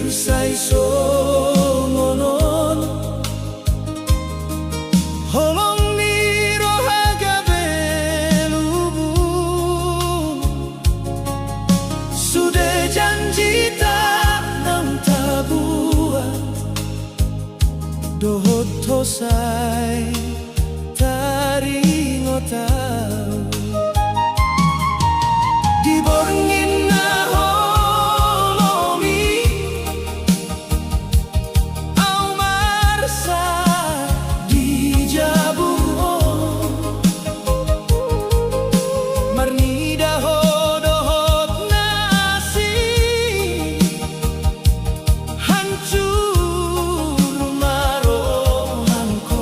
sai songonon holong miro hagabe lubung sudah janji tak nam tabuan dohot tosai taring otau di borngin na holomi au marsa di jabuon marnida hodohot nasi hancur marohanko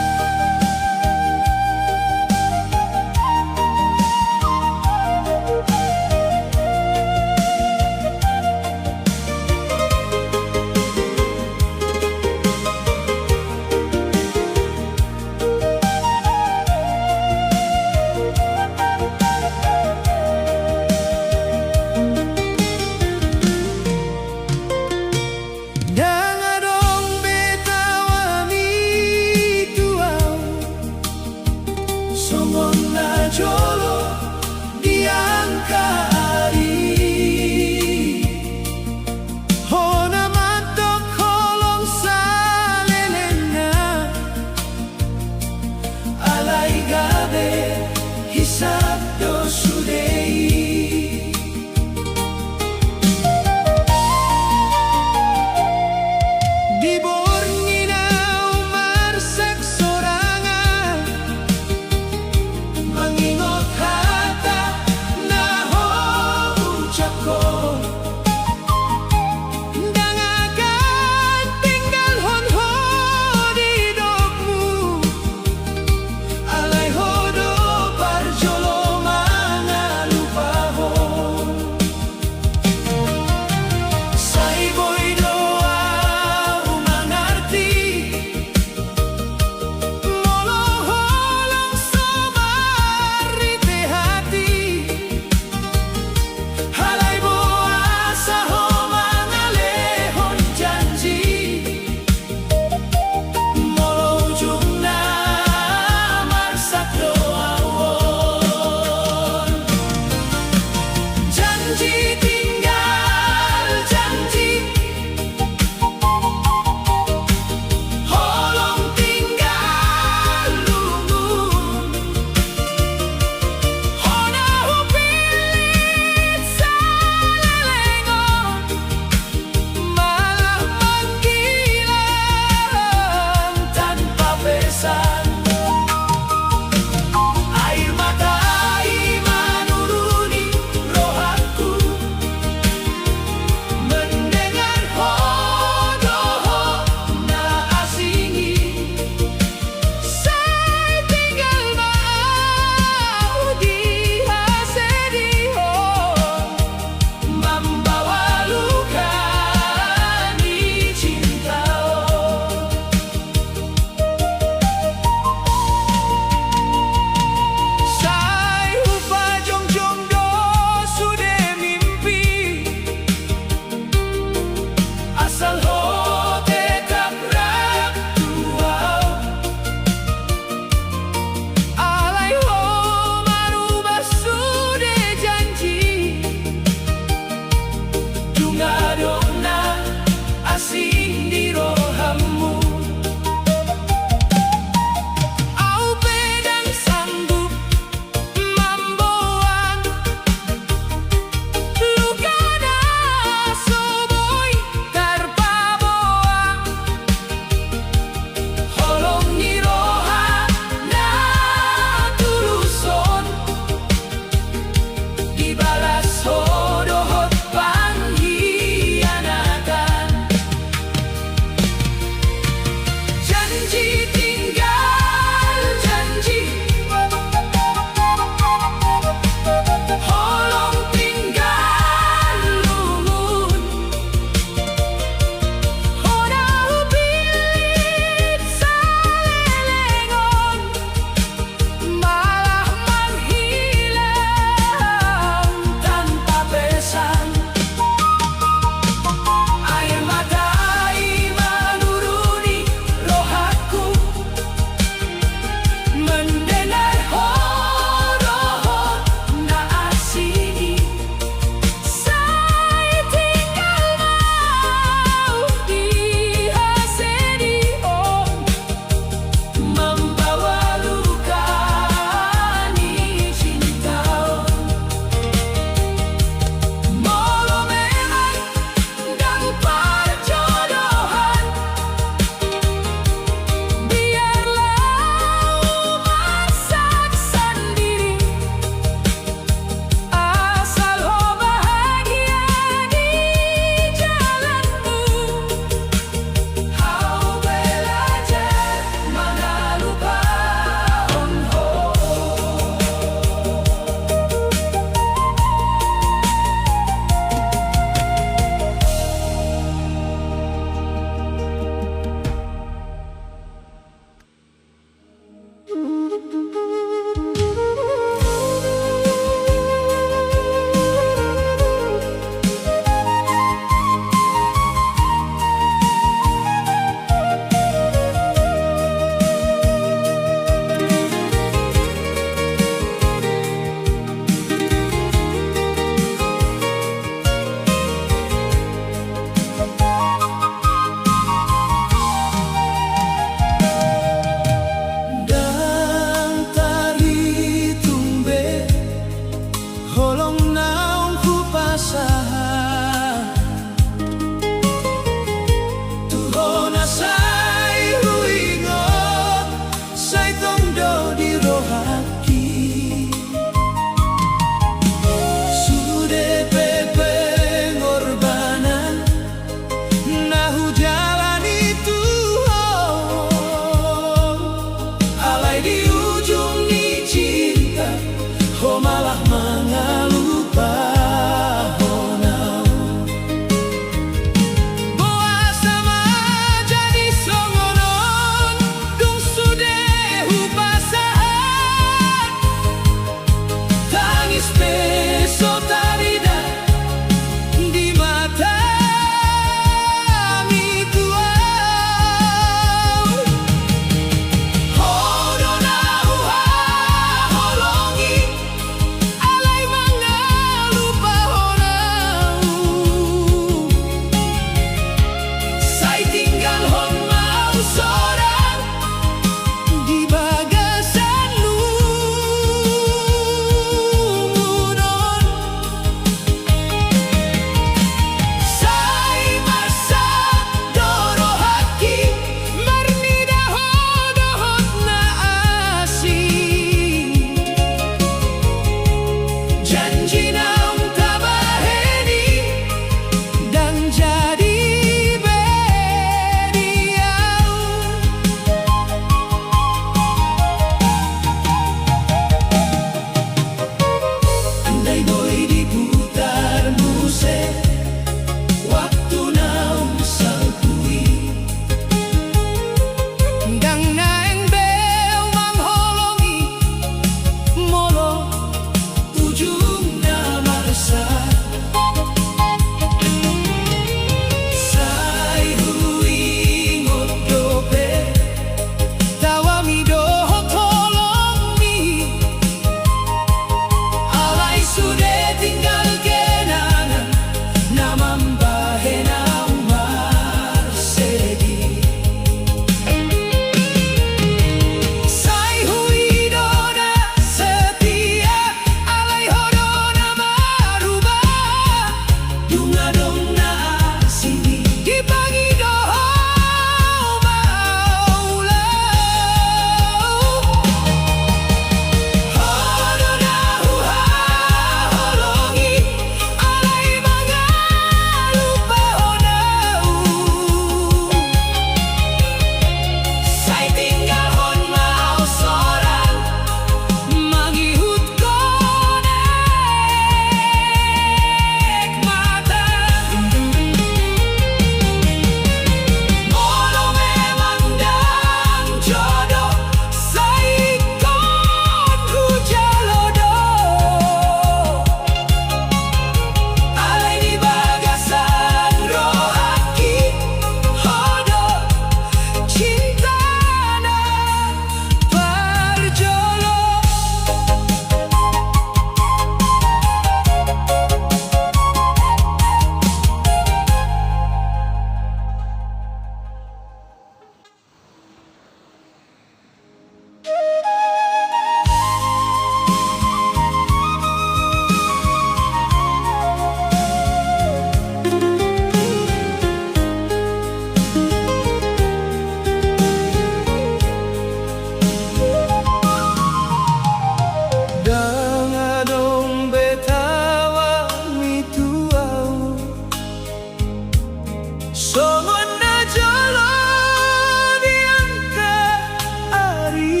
Songon na jalan yang keari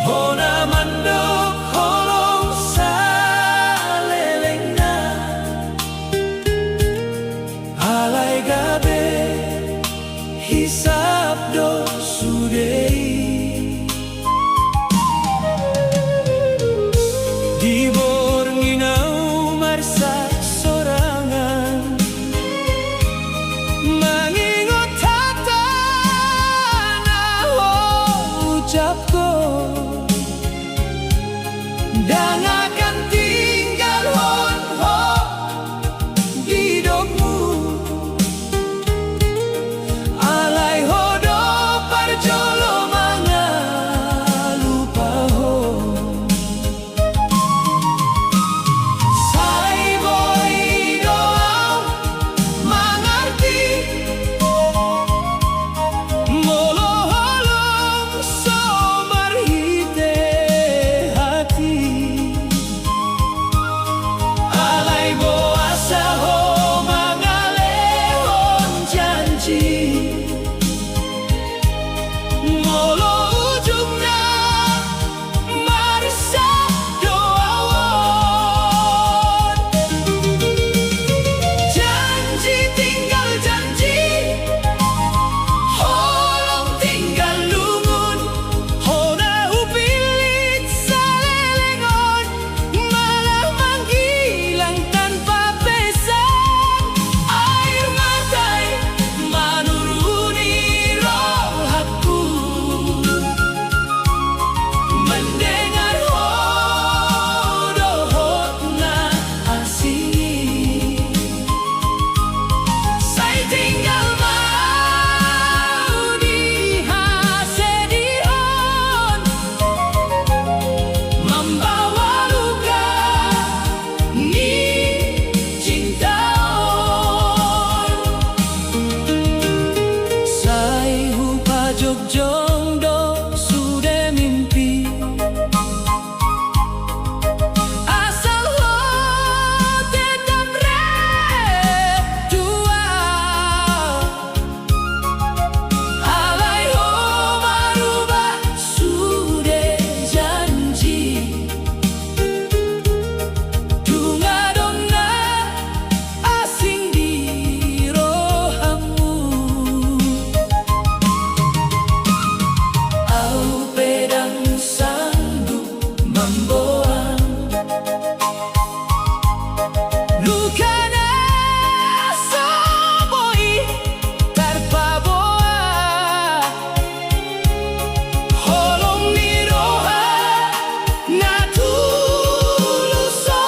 Hona mandok holong salelengna Alai gabe hisap do sudei Di bornginau marsa sorangan Mengingat tanah ucapku Dan akan tinggal hon-ho di hidupmu Alai hodo parjolo mangalupa ho Sai boy doang mangarti Molo holong somar hite hati Alai boasa ho mangalehon janji Molo ujungnya marsa doawon Janji tinggal janji Holong tinggal lungun Hona upilit salelengon Malah menghilang tanpa pesan Air matai menuruni rohaku Mendengar hodohotna asing Saya tinggal mau dihasedion Membawa luka ni cintaon Saya hupa jogjong do sudah mimpi Asal lo tetap redua Alai ho marubah sudah janji Dunga donna asing di rohamu Au pedang sanggup membuang Lukana saboi tanpa boa Holong ni roha na tuluso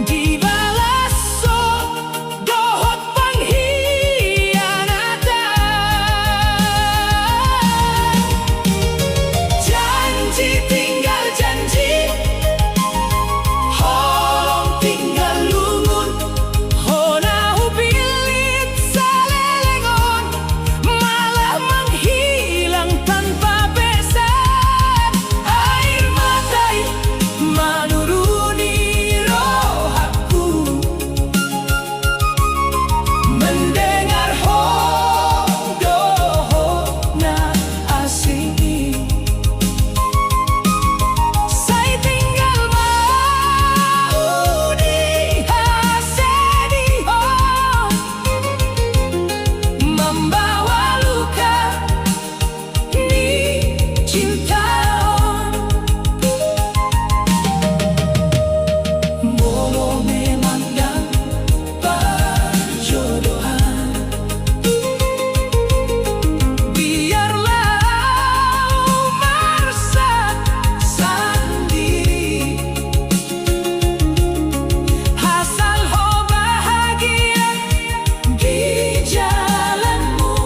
Dibalaso dohot pengkhianatan Janji tinggal janji Holong tinggal lungun Hona upilit salelengon Malah menghilang tanpa pesan Air matai menuruni rohaku Mendengar hodohotna asing Saya tinggal mau dihasedion Membawa luka ni cintaon Molo memandang perjodohan Biarlah marsa sandi Asal ho bahagia di jalanmu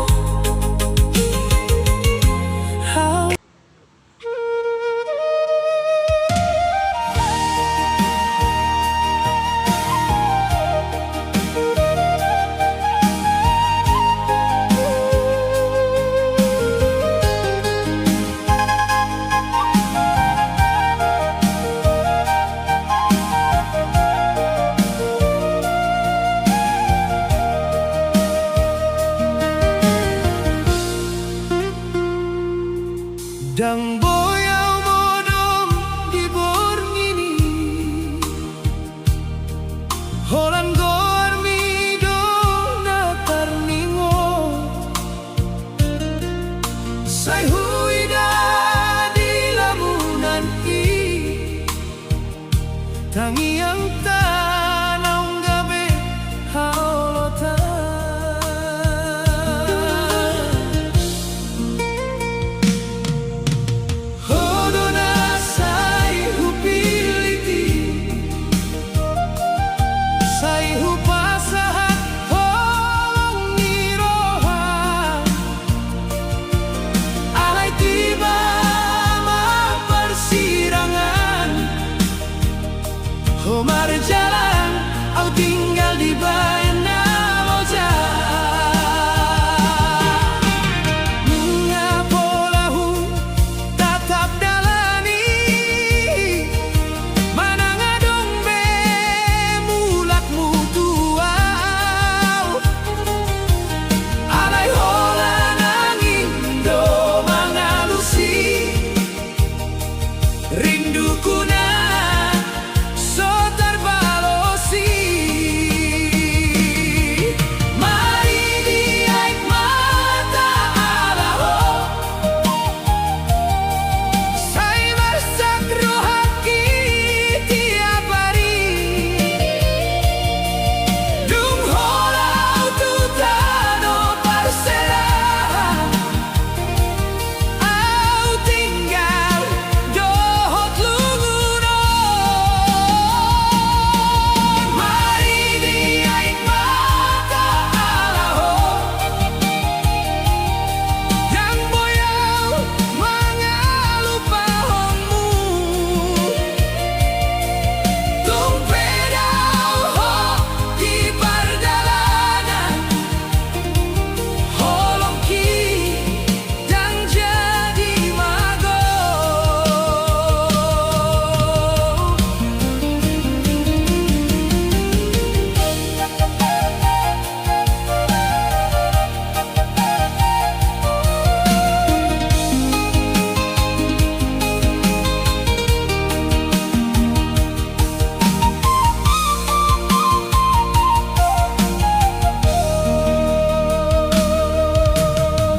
naung gabi haolotan. Hodona sai hupiliti, sai hupasahat holong niroha, alay tiba persirangan. Homar jalan, au tinggal di Bayana Moja. Ngapolahu tatap dalani, mana ngadong be mulakmu tuau. Alay hola nanging do mangalusi, rinduku na so terbalosi. Mari diaik mata alaho, sai bersakro haki tiap hari. Dung holau tutano perserahan, au tinggal dohot lungunon. Mari diaik mata alaho, yang boyau mangalu pahongmu. Tumpedau ho di pardalanan, holong ki dan jadi mago.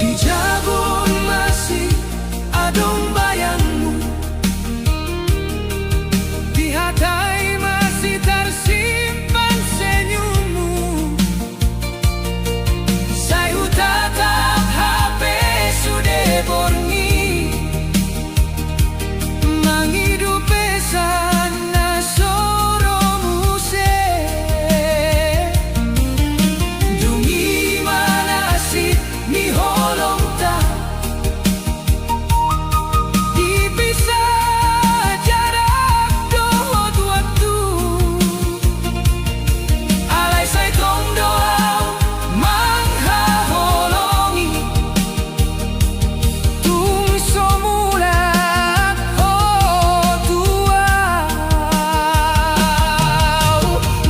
Di Jabon masih adong bayangmu, di hatai masih tersimpan senyummu. Saya tatap HP sudah borngi, menghidup sana soromu se. Dungi mana sih mi holong ta, dipisah jarak dohot waktu. Alay say tong doau manghaholongi, tung somulat ho tuau.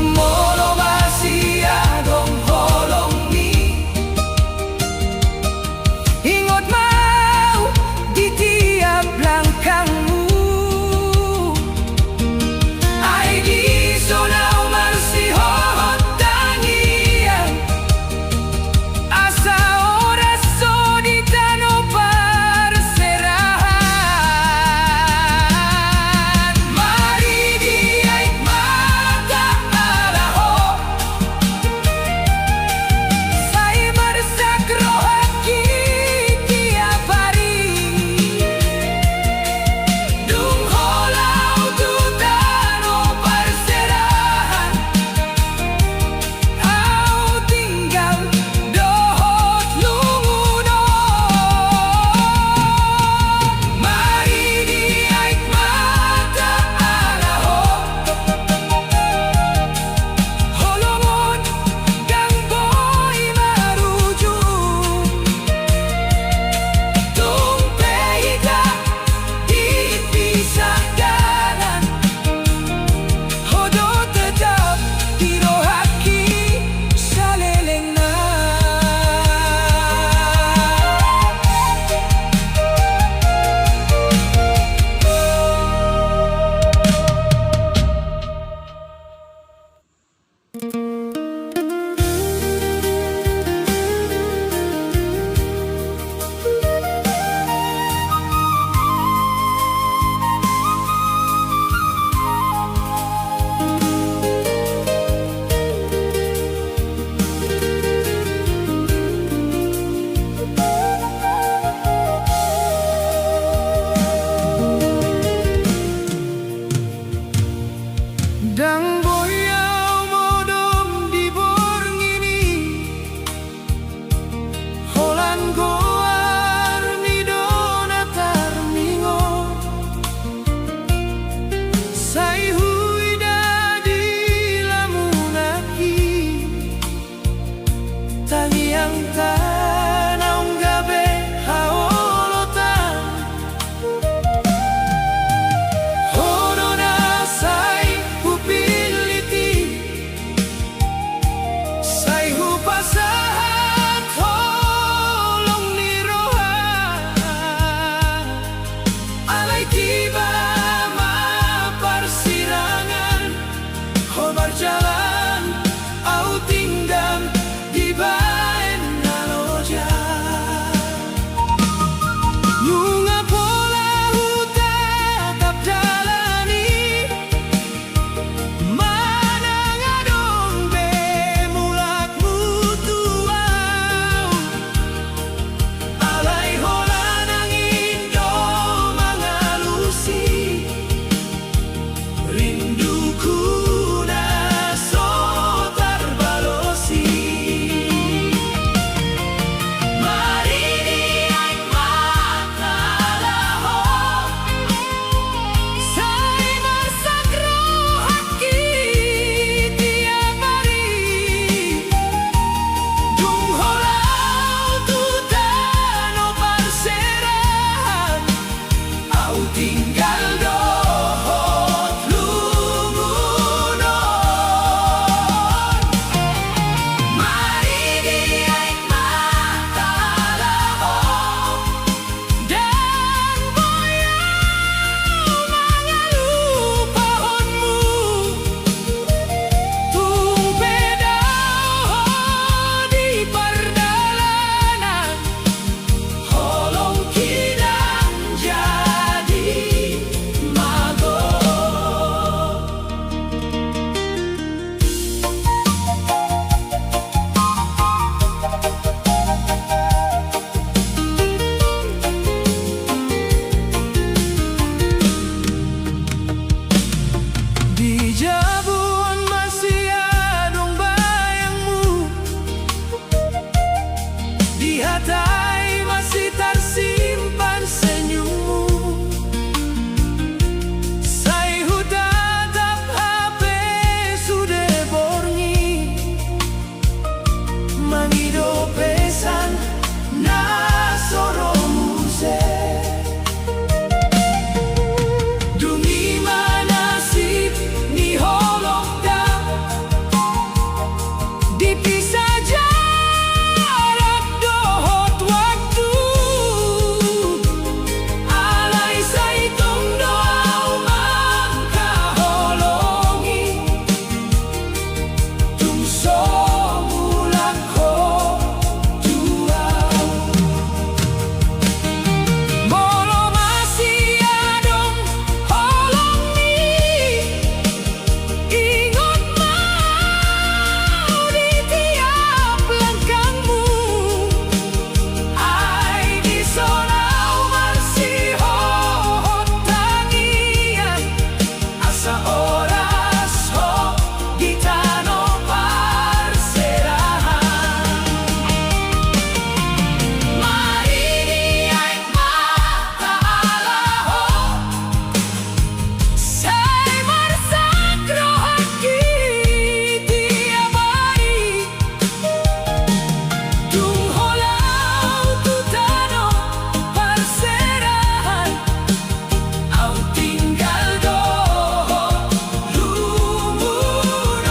Molo masih adong holong mi, ingot mau di tiap langkahmu. Ai di sonau masih hohot tangian, asa ora so di tano perserahan. Mari diaik mata alaho, sai bersakro haki tiap hari. Dung holau tutano perserahan, au tinggal dohot lungunon. Mari diaik mata alaho, holongon gang boy maruju. Tumpehita dipisah jalan, hodo tetap dirohaki salelengna. berjalan, au tinggal di baen naloja. Nunga pola huta tetap jalani, mana ngadong be mulak mutuau. Alai hola nangin do mangalusi, rinduku na so terbalosi. Mari diai makalaho, sai marsagro haki tiap hari. Dung holau tutano parserahan, au tinggal dohot lumunon. Mari diai makalaho, dan boyau mangalu pohonmu. Tumpe daun di perdalanan, holong kidang jadi mago. Di jabun masih adong bayangmu, di hatai masih tersimpan senyummu. Sai huta tap HP sudah borngi, mangido pesan na soro muse. Dungi manasib ni holok da, dipisah jarak dohot waktu. Alai saitong doau makaholongi, tungso mulak ho duau. Molo masih adong holong ni, ingot mau di tiap langkahmu. Ai di solau masih hohot tangian, asa oras ho di tano parserahan. Mari diai makalaho, sai marsagro haki tiap hari. Dung holau tutano parserahan, au tinggal dohot lumunon.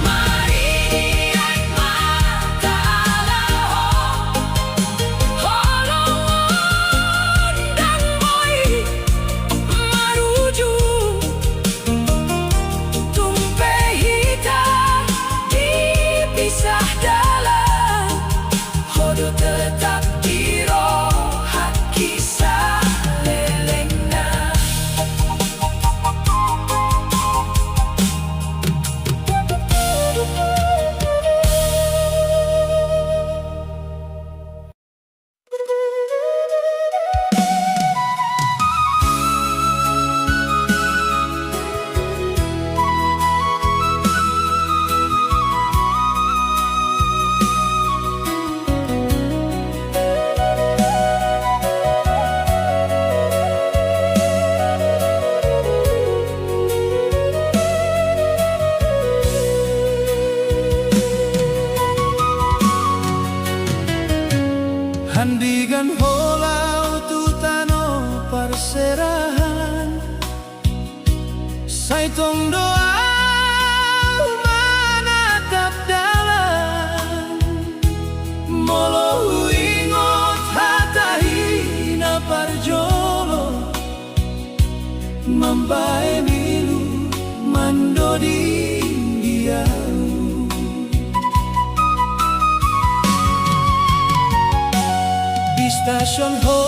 Mari diai makalaho, holongon dan boy maruju. Tumpe hitam dipisah dalam, hodo tetap dirohat kisah lelengna. Handigan holau tutano parserahan, saitong doau manatap dalan. Molo ingot hatahi na parjolo, mambae mi ding dia di stasiun ho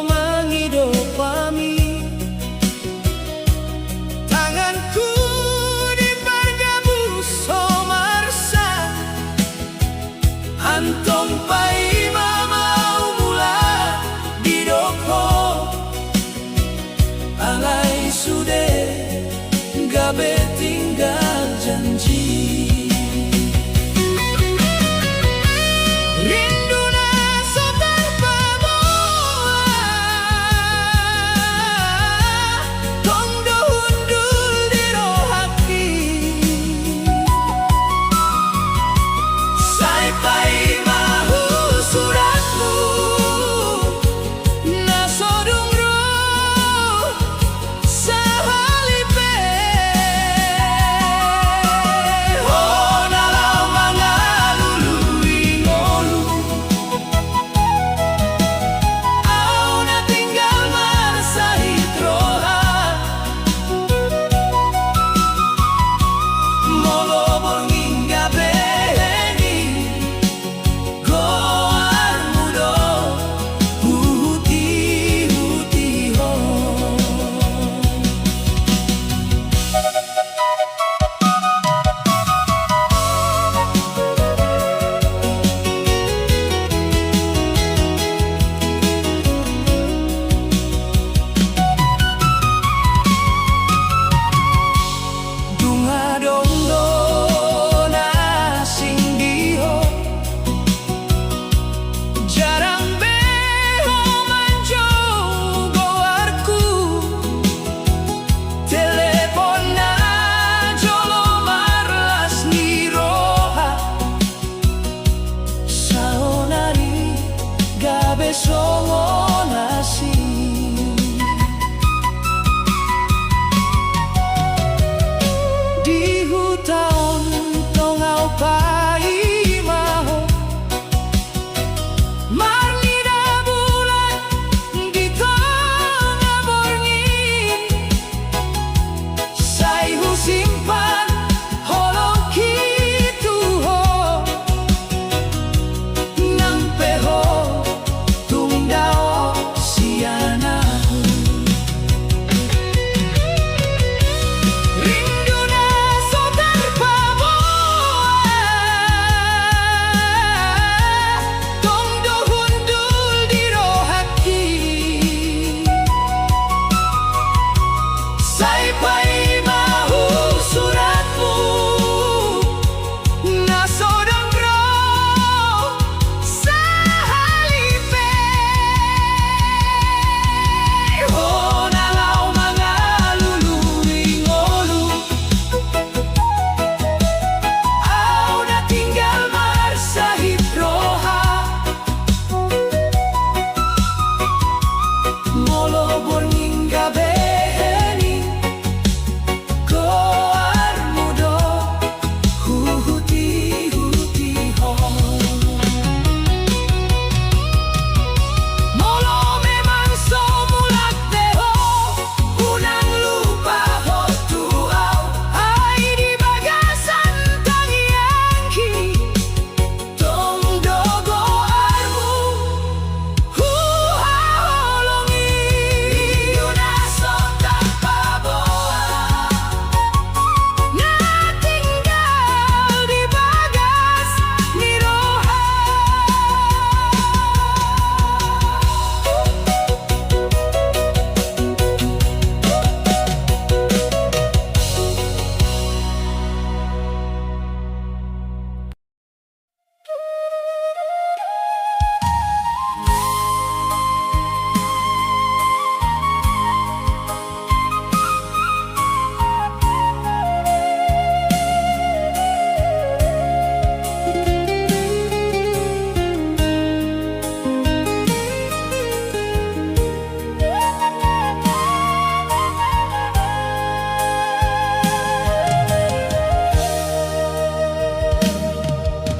mangido pami tanganku di pargamu somarsa antong pai mamau mula di doko alai sude gabe tinggal janji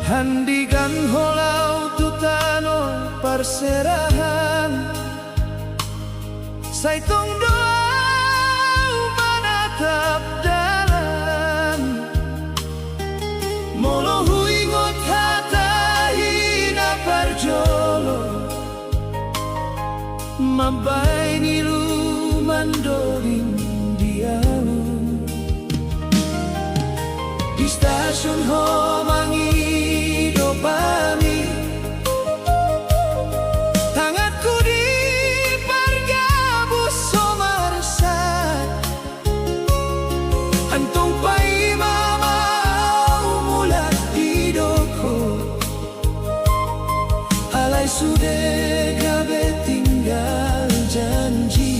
Handikan holau tutano perserahan Saitung doa menatap dalam mabay nilumandoling dialo. Di stasiun ho mangido pami, tanganku di pargabus somarsat, antong pai mamau mulat di doko, alay sude gabe tinggal janji.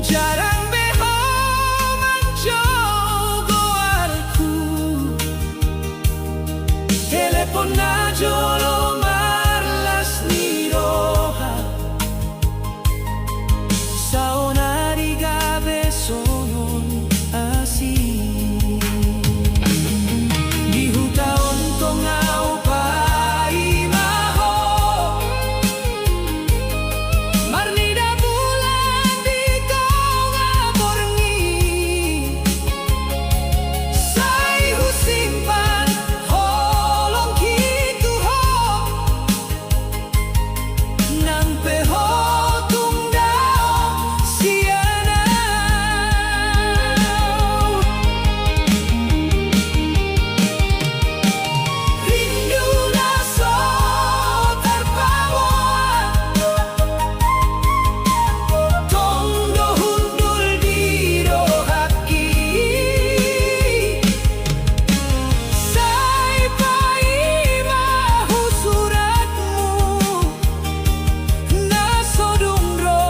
Jarang beho manjogo arku, telepon na jolo marlas ni roha, saona di gabe sonon asing. Di hutaon tongau pai maho, marnida bulan di kau ngaborngi, say husimpan holong kitu ho, nang peho tungdao sianau. Rindu na so terbawa, tondo hundul di rohaki, say pai mahu suratmu na sodungro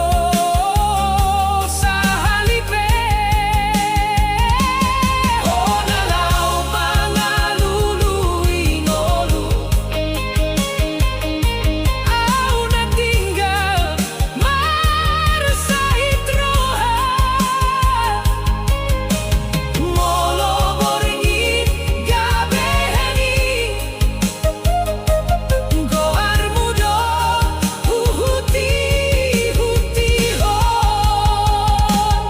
sahalipe. Oh nalau mangalului ngolu, au na tinggal marsahit roha, molo borngit gabeheni, goar mudo huti hon,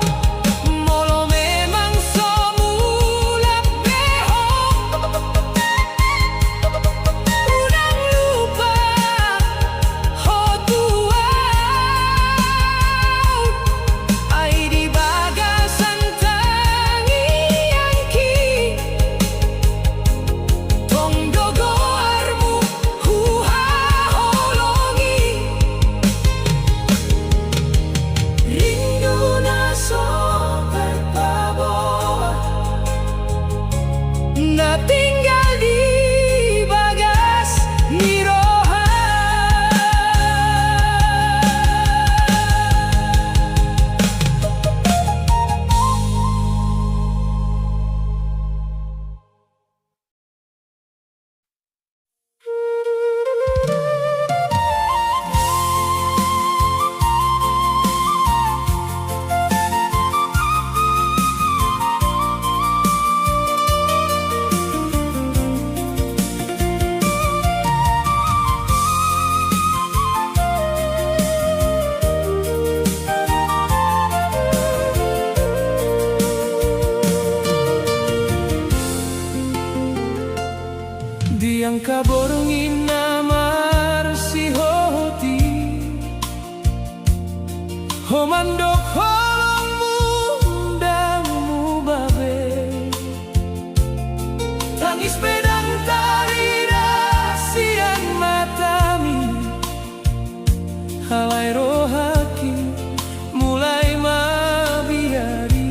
molo memang somulak beho, unang lupa ho tuau, ay di bagasan tangianki, tondo goarmu huha holongi. Rindu na so terbawa, na tinggal di bagas ni roha. Homandok holongmu dangmu babe, tangis pedang tari siang matami, halai rohaki mulai mabiari.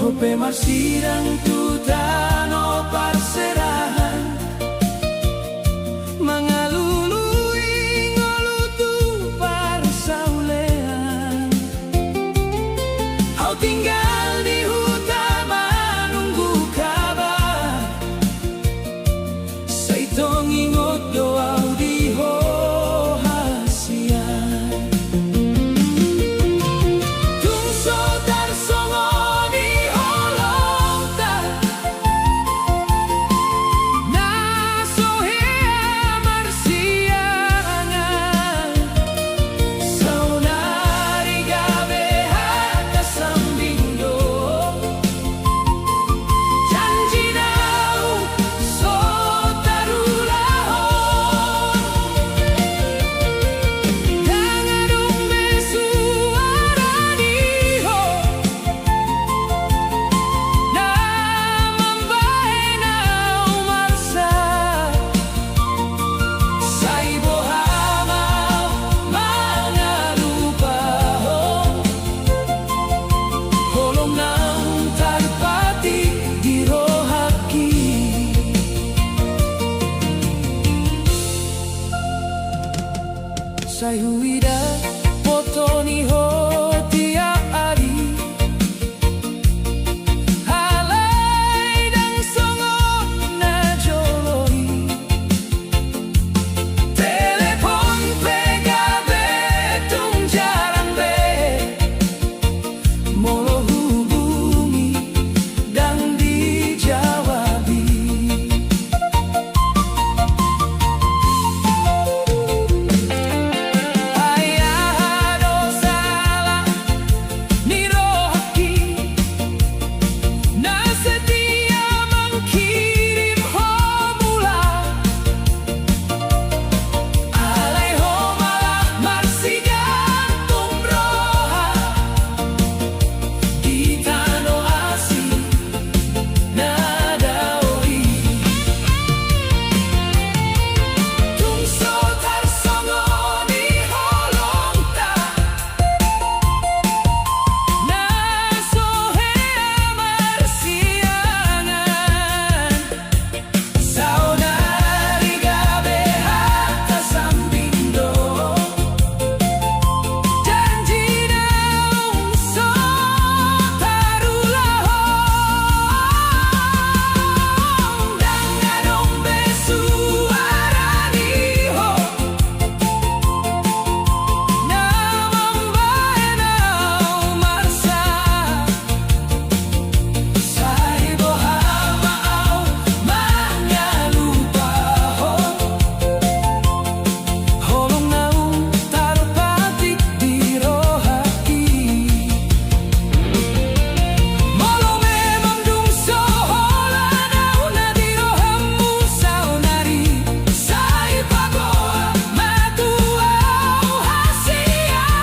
Hope marsidang tutano parserahan, mangalului ngolutu parsaulean. Kau tinggal di hutan menunggu kabar, saitong ingot doa di hohasian. Tungso tarsongo di holongta, nasohea marsiangan. Saunari gabe hata sambindo, janji nau so tarulahon. Dangadong besuara diho, na mambae nau marsa. Saibo hamau mangalupahon, holong naung tarpati di rohaki. Sai huida potoni ho tiap hari, halai dan songo na joloi. Telepon pegabe tung jarang be, molo hubungi dan dijawabi. Ayah dosalah ni rohaki, na setia mengkirim homula. Alai homalah marsi gantung roha, di tano asi nadaoi. Tungso tarsongo di holongta, nasohea marsiangan. Saudari gabe hata sambindo, janji naung so tarulahon. Dangadong besuara diho, na mambae nau marsa. Saibo hamau mangalupahon, holong naung tarpati di rohaki. Molo memang dungso hola nauna di rohamu saunari. Sai pagoa matuau hasian,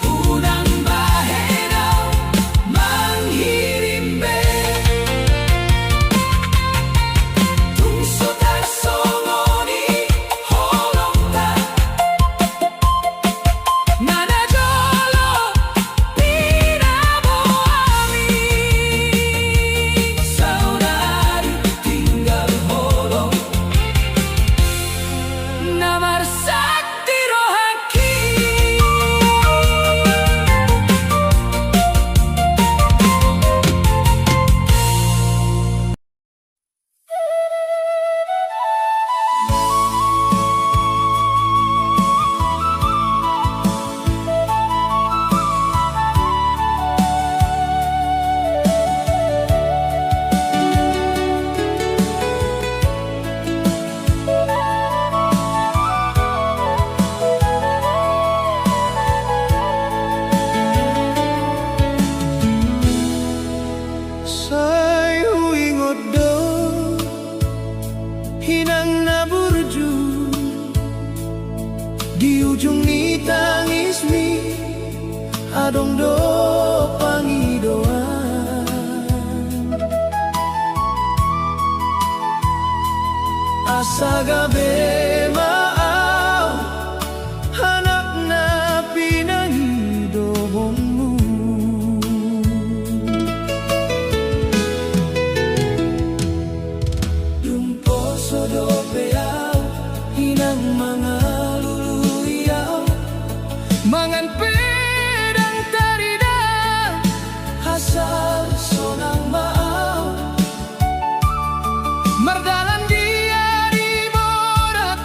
unang bahenau manghirim be. Tungso tarsongo di holongta, nana jolo pinaboami. Saudari tinggal holong, namar sakti rohaki. Sai huingot do hinang ujung ni tangis mi adong do pangidoan asa gabe maaw hanap na pinangidobong mo Dumposo do peyaw hinang mga luluyaw mangan pedang tarida hasal sonang maaw mardalan dia di borat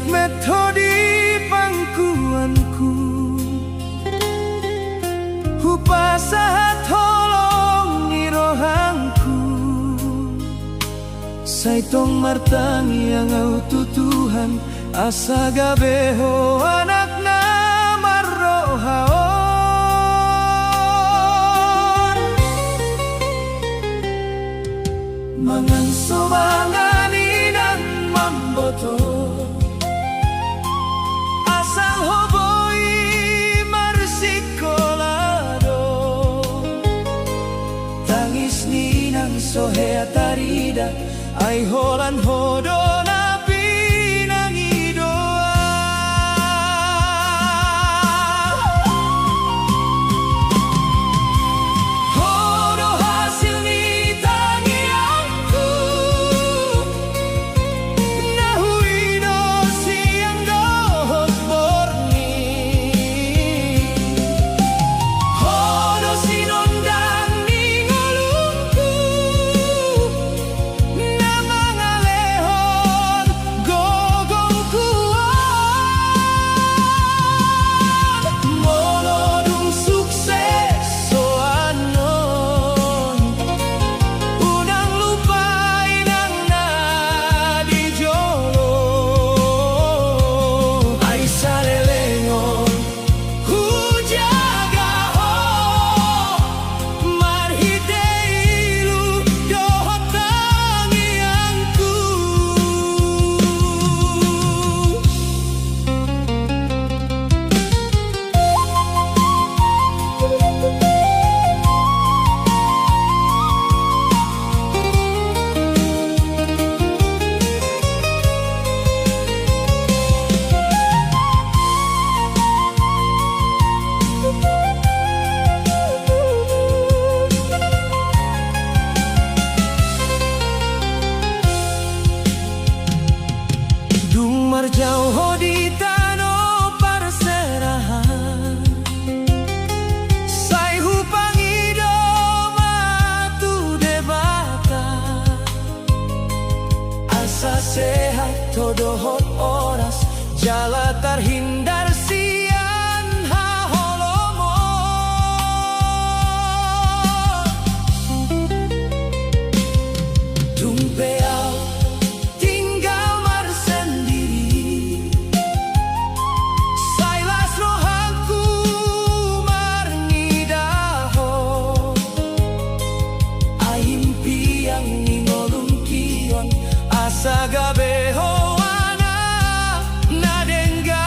metodi pangkuanku Hupasahat holong nirohangku Saitong martangi ang tutuhan Asa gabeho anak na marrohaon Mangan somangan inang mamboto Asal hoboy marsikolado Tangis ninang sohea tarida Ay holan hodo na pinangidoa Hodo hasil ni tangianku Nahuino siyang dohot borni Hodo sinondang ni ngolungku Jauh di tanah perserahan Sai hupangi doma tu debata Asa sehat todohot oras Jala terhindar sian haholomo Tumpeau sa gabeho ana nadengga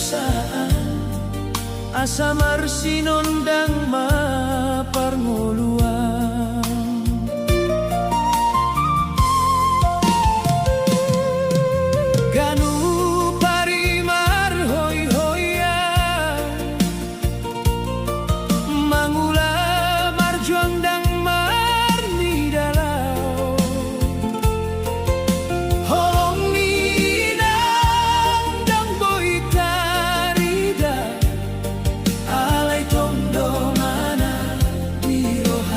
saan asa marsinon dang maparnguluan. Ganu parimar hoy-hoyan mangula marjuang dang marni dalau holong minang dang boy tarida alay tondo mana di roha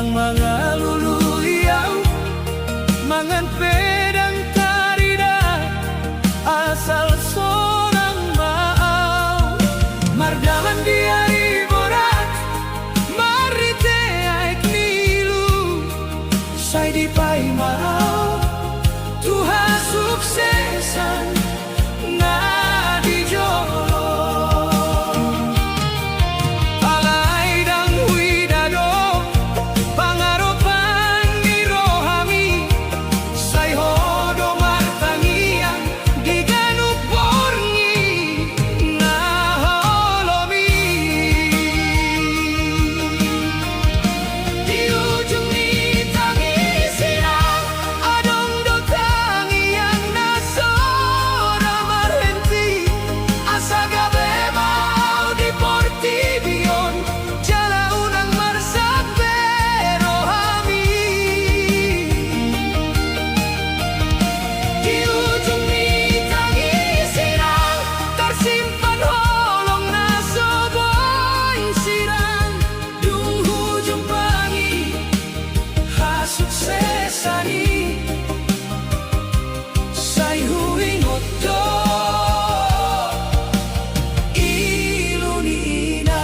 mga luluyaw, mangan pedang karida, asal sorang maaw. Mardaman di ay borat, marite ay knilu, say di pa'y maaw, tuha suksesan na di jolo. Alay dang huidado, pangaropan ni rohami, say hodo martangian, di ganuk borngi na holomi. Di ujung ni tangisinang, adong dotangi yang nasora marhenti, asa gabe mau di Portibion, jala unang marsak pero hami. Di ujung ni tangisinang, tersimpan holong na soboy sirang, dung hujung pangi, hasuksesani, say huingot do, ilunina.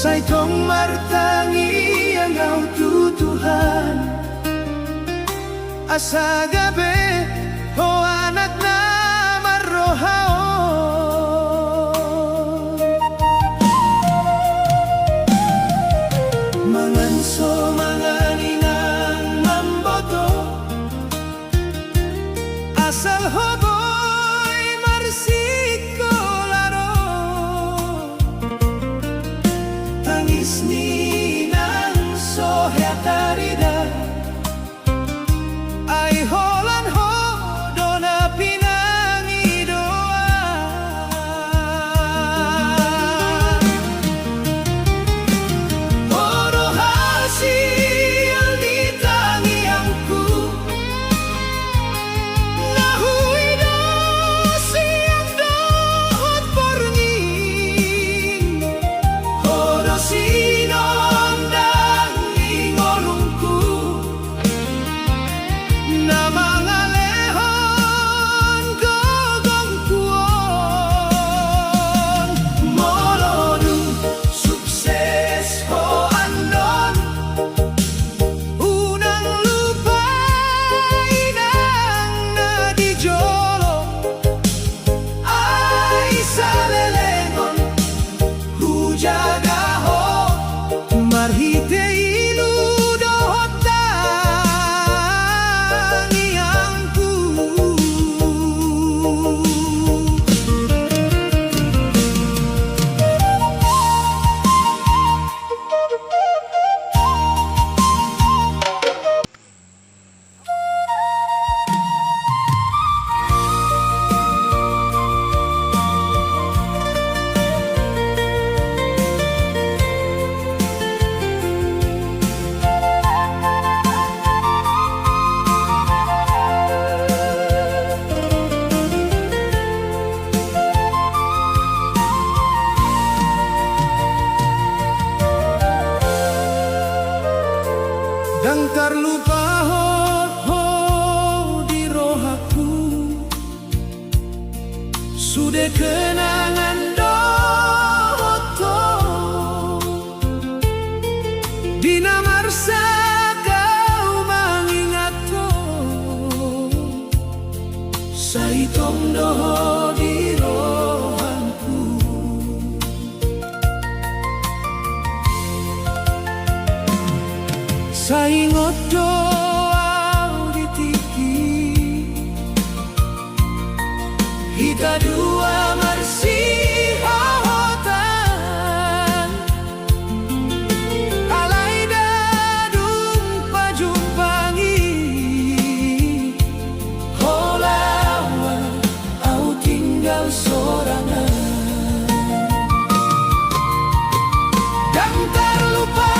Sa itong martangi ang Tuhan asa gabi o anak na marohaon manganso mga ninang mamboto asal hoboy marsiko laro tangis ninang sohetarida ay holan ho dona pinangidoan Oro hasil ditangiangku nahuido siang dohot pornging Oro sinondang ingolungku na mga lehon gogong kuon molonu sukses ho anon unang lupain ang nadijolo ay sa lelengon hujaga ho marhite iludohot dan terlupa ho di rohaku sudah kenangan doto di namarsa kau mengingatku sa itong doho di rohanku sa ingot doa ditiki kita dua marsihotan alai dadung pajumpangi holawa au tinggal sorangan dan terlupa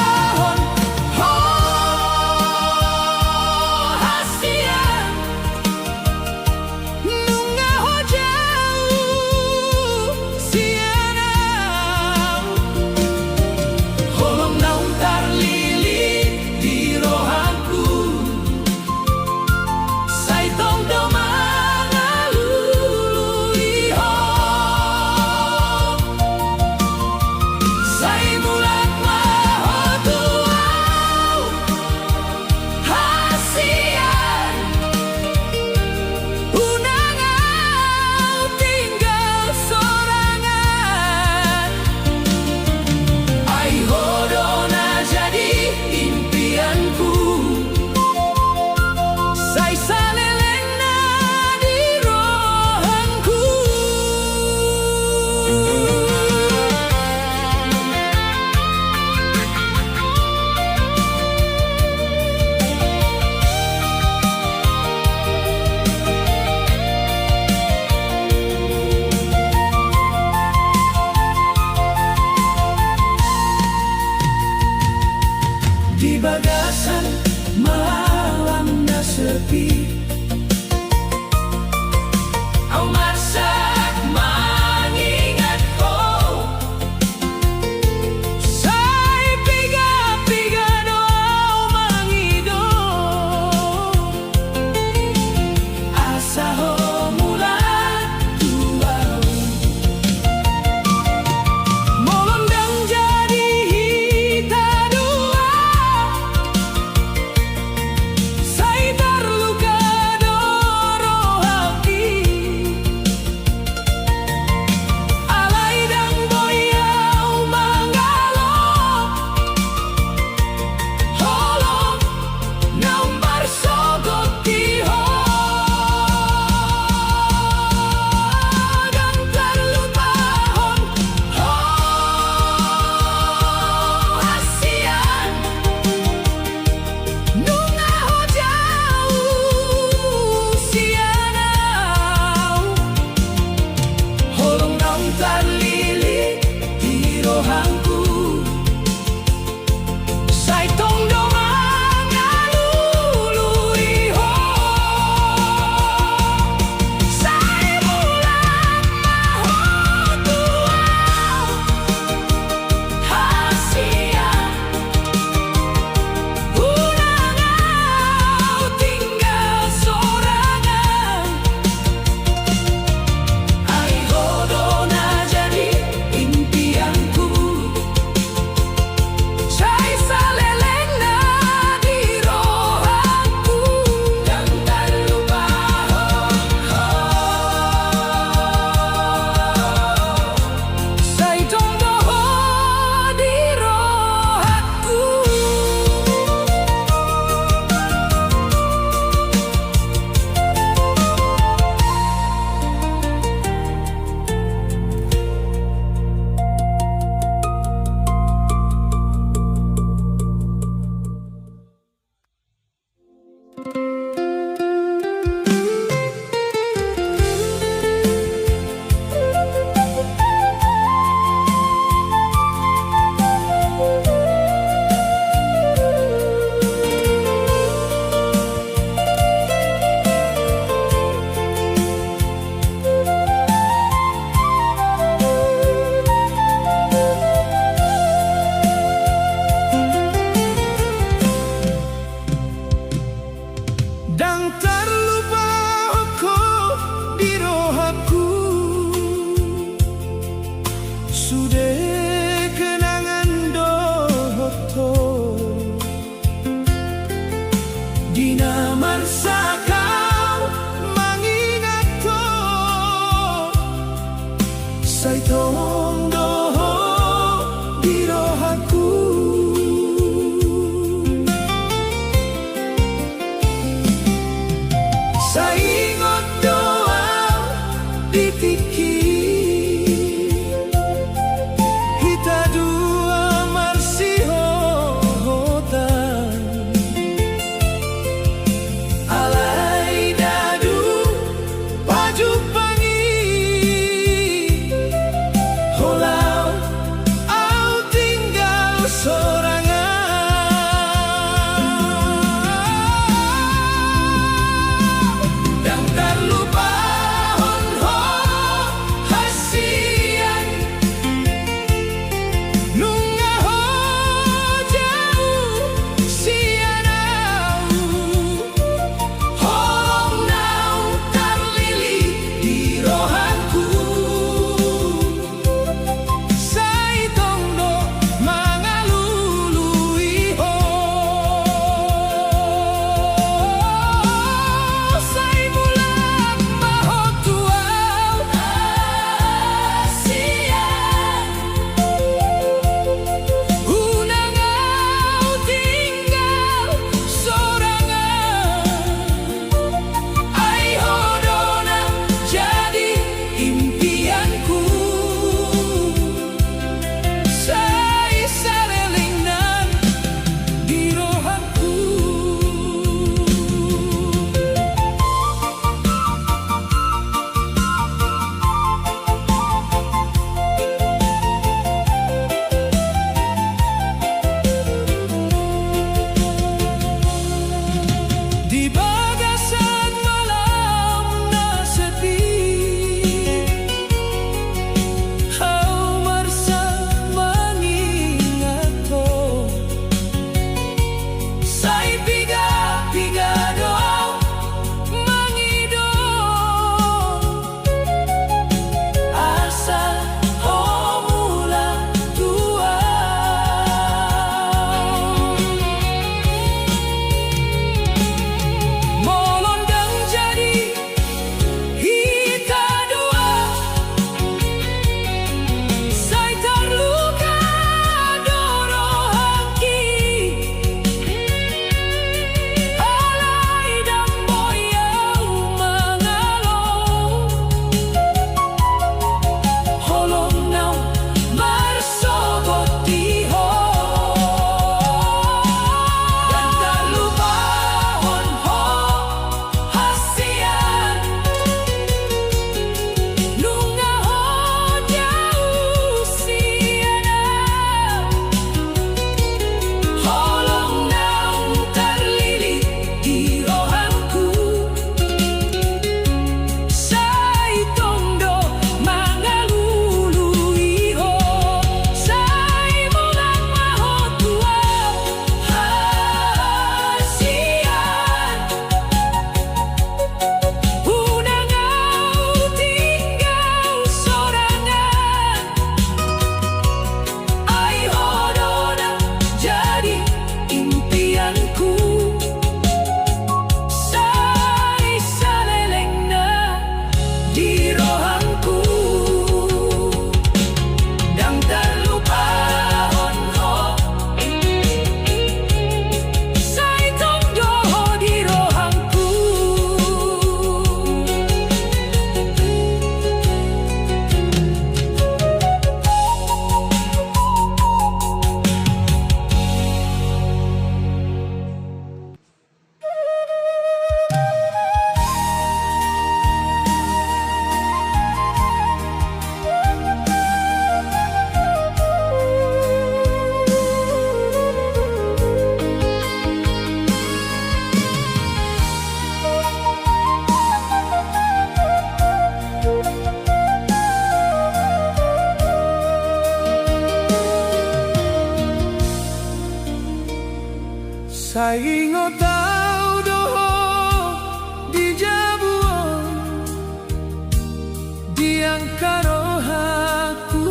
sayang karo aku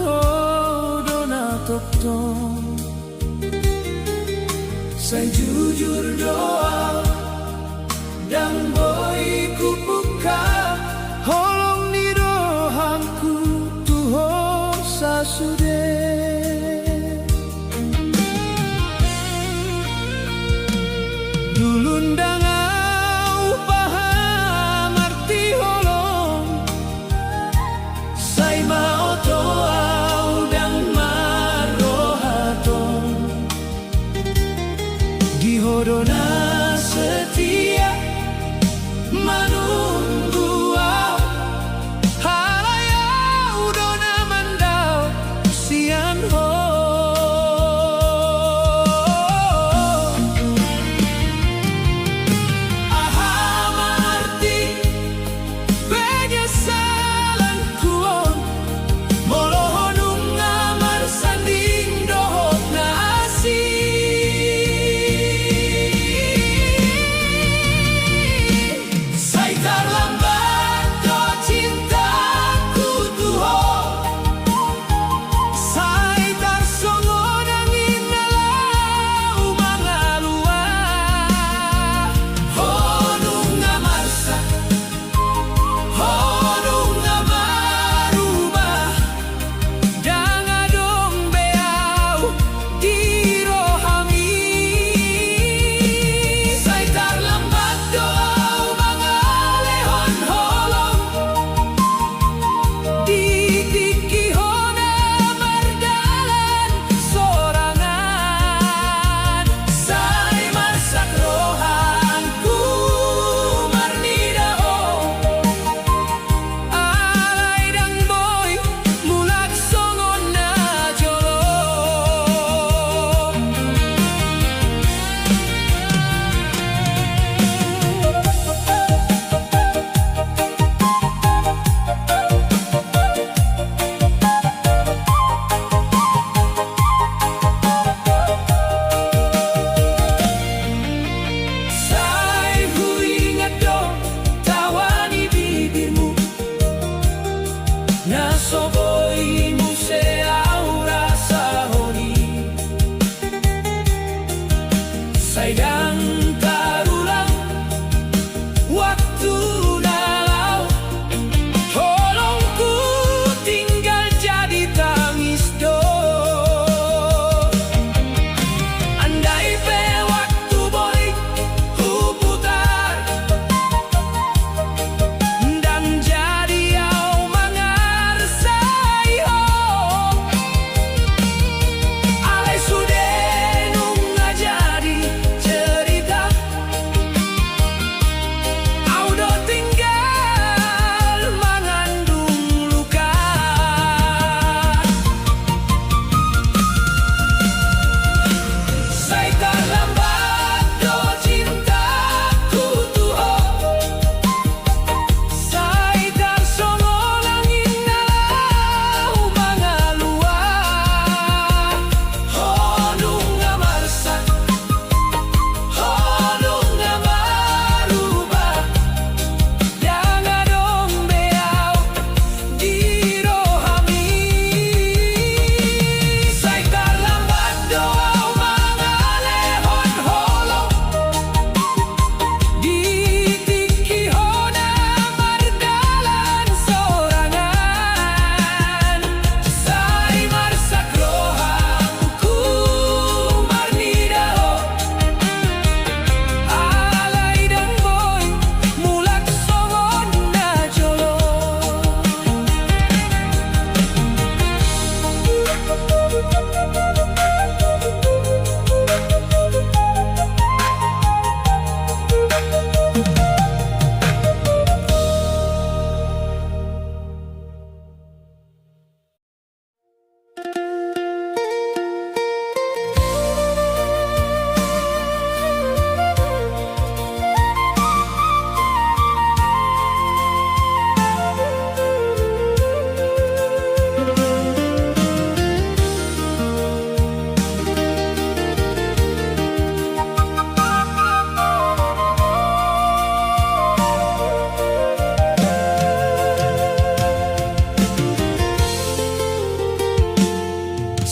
dona tokton. Saya jujur doa dan boy ku buka holong ni rohanku tuho sasude. Dulundang au paham arti holong say mau toau dan marohaton dihodona setia manunggu au halayau dona mandau sian ho. Sedang terulang waktu dalau tolong ku tinggal jadi tangis do. Andai pe waktu boleh ku putar dan jadi au mangarsa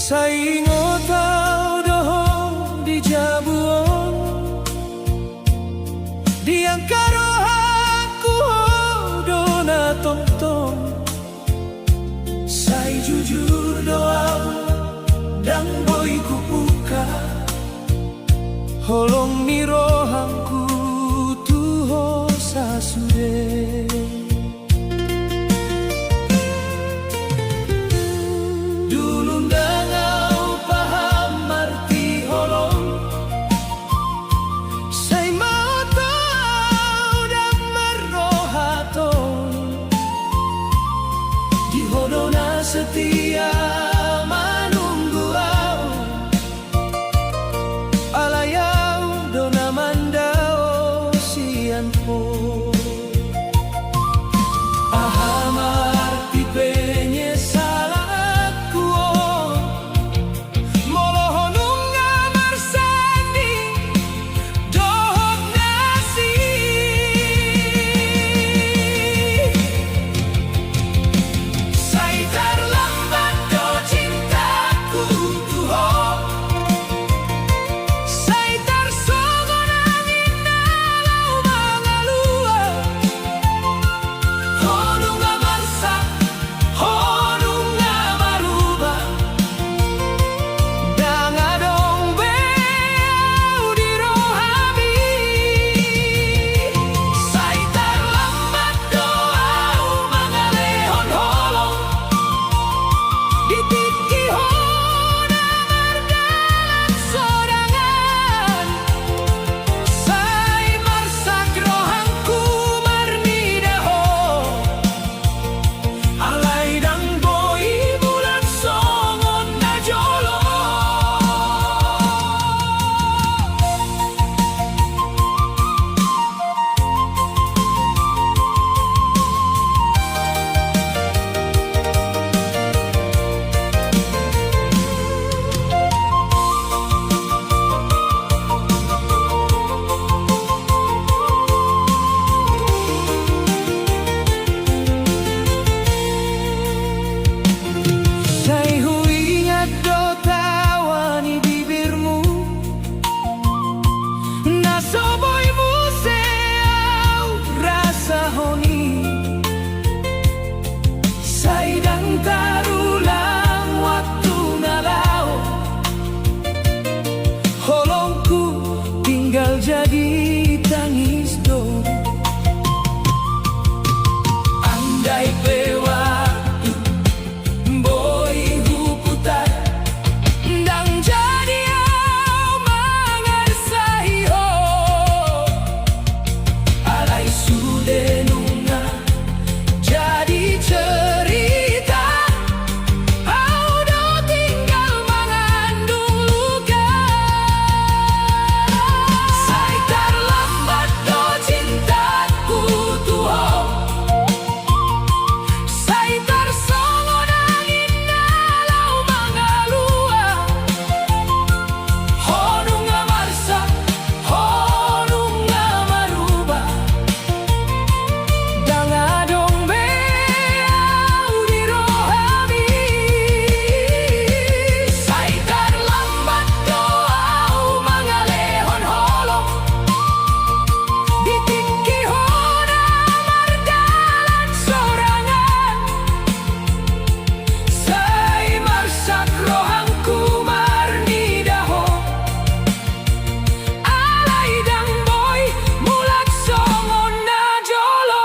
sa ingot tao dohong di jabuon di ang karohaku do na tongtong say jujur doa dang boy kupuka holong ni rohangku tuho sa sude. Dulu ngau paham arti holong say mau tau dan merohaton di hodona setia manunggu au alayau dona mandao sian po paham arti penye salah kuo molohonung ngamar sandi dohok nasi say terlambat do cintaku tuho say tersongon angin nalau mangalua honung amarsa honung amaruba dang adong beau di rohami say terlambat doau mangalehon holong ditiki hona mardalan sorangan say marsak rohangku marnidaho alay dang boy bulan songon na jolo. Say huingat do tawa ni bibirmu nasoboy museau rasa honi say dang tarulang waktu nalau holongku tinggal jadi tangis do andai waktu boy huputar dang jadi au mangar sahiho alay sude nunga jadi cerita au do tinggal mengandung luka say terlambat do cintaku tuho say tersongon angin nalau mangalua honung amarsa honung amaruba dang adong beau di rohami say terlambat doau mangalehon holong ditiki hona mardalan sorangan say marsak rohangku marnidaho alay dang boy mulak songon na jolo.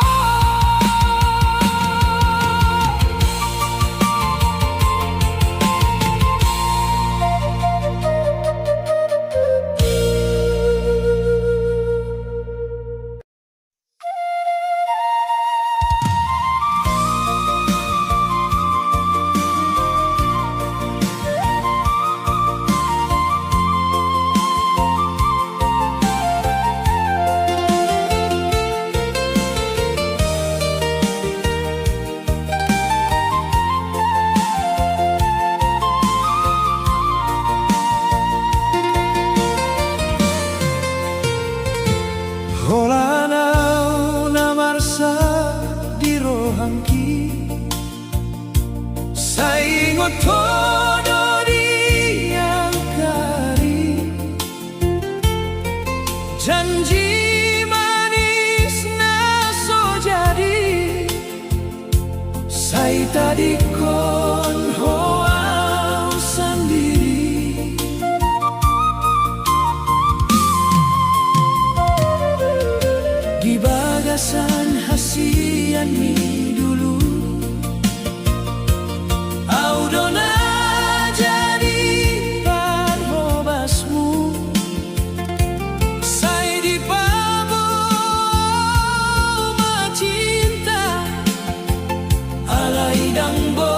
Holanau namarsa di rohangki saingot todo di Say tadi kon hoau sendiri. Di bagasan hasian mi dulu, audona jadi parhobasmu. Say di pabo macinta alay dang bo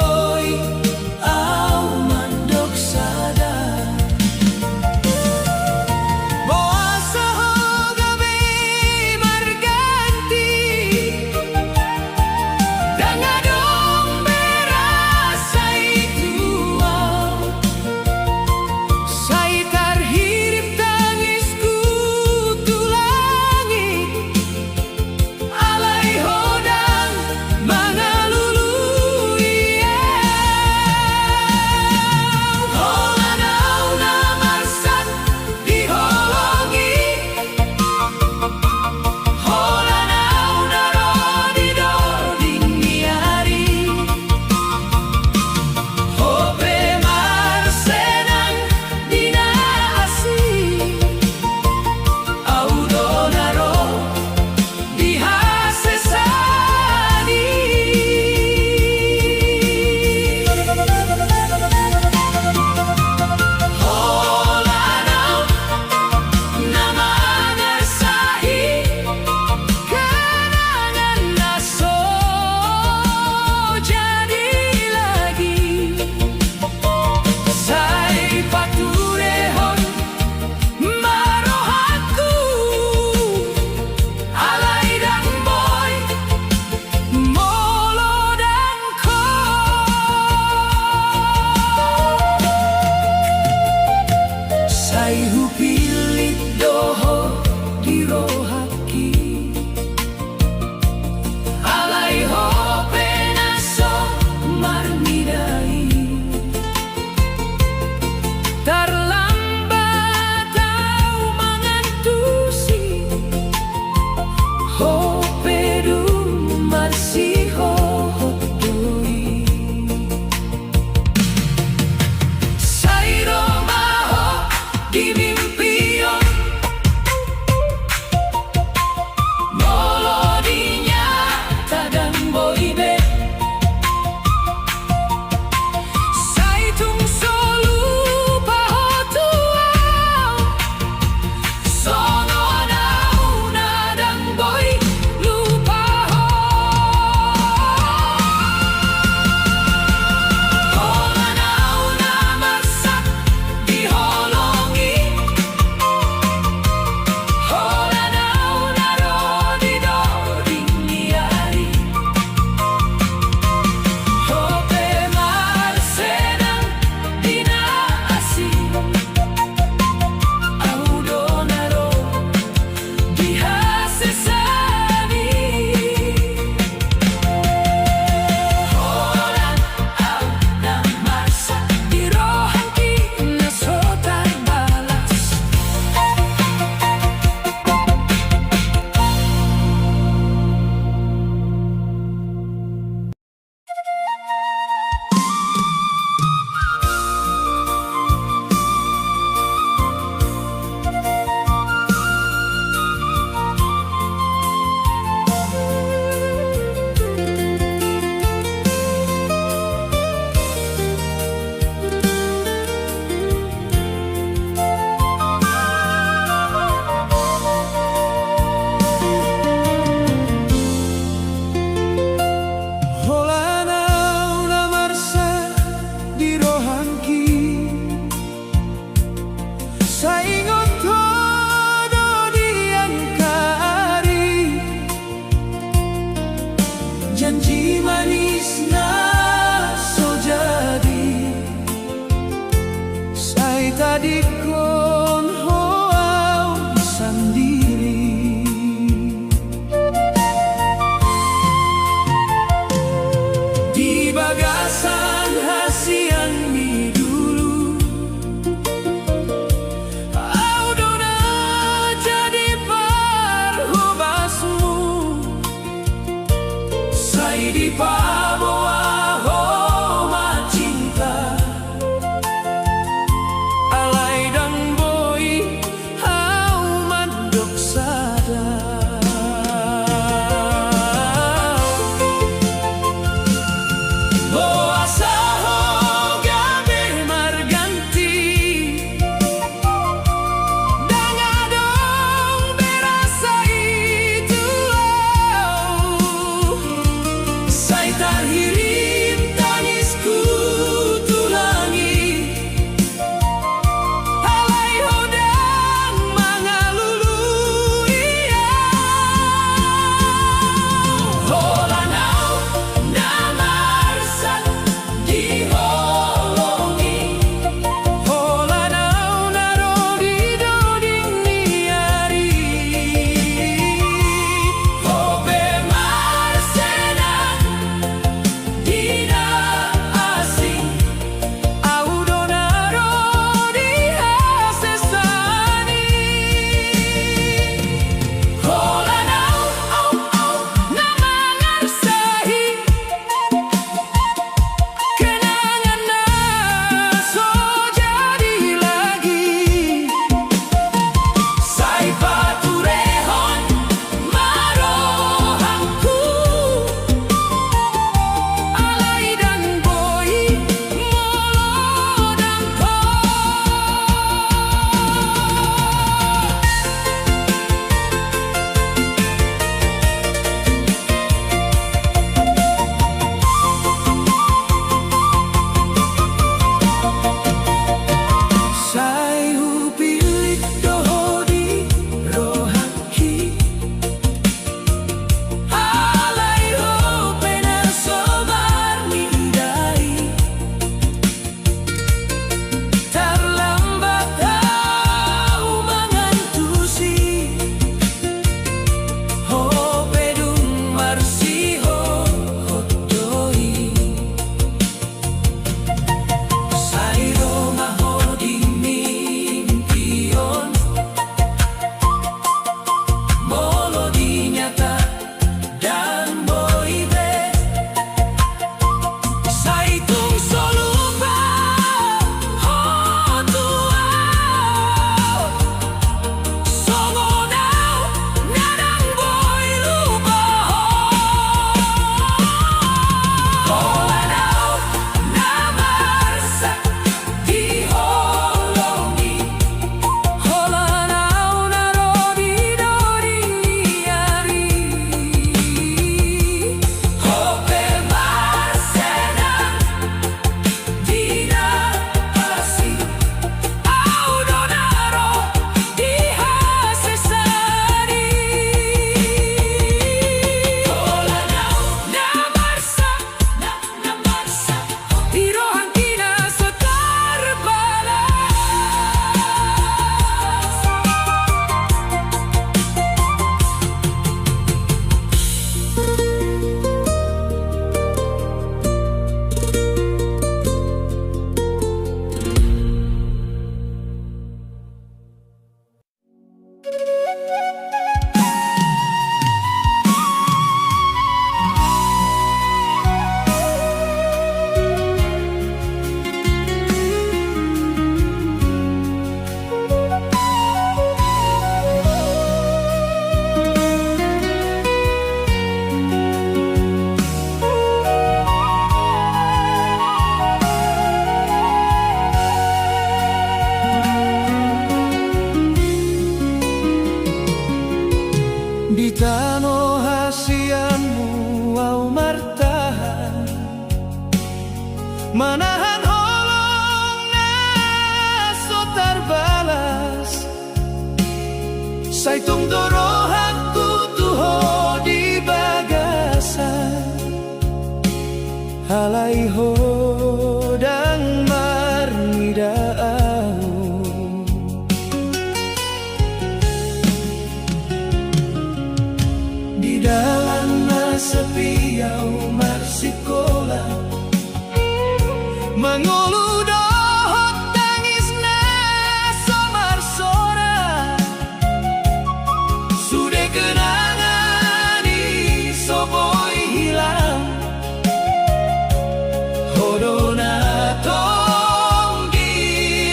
hirim tangisku tulangi Alai hodang mangalulu iya Holanau namarsak diholongi Holanau narodi doding niari Hobe marsenang dina asing Audonaro di hasesani Holanau au au Namangarsahi Kenangan naso jadi lagi sai paturehon marohangku Alai dan boy molodang po sai upilik dohodi rohaki alai ho pena sobar mindai terlambat tahu mengantusi ho pedung marsi ho hotoi sai roma ho di mimpion molo di nyata dan boibe sai tung solupa ho tua songonau nadang boy lupa Holanau namarsak diholongi Holanau narodi doding niari Hobe marsenang dina asing Audonaro di hasesani Holanau Namarsak namarsak Irohangkina setar balas di tano hasianmu au martahan manahan holong naso terbalas sai tung dorohakku tuho di bagasan halai hodang marnidaau di dalam sepi au marsikola mengulu dohot tangis naso marsora sudah kenangan iso boy hilang hodona tong di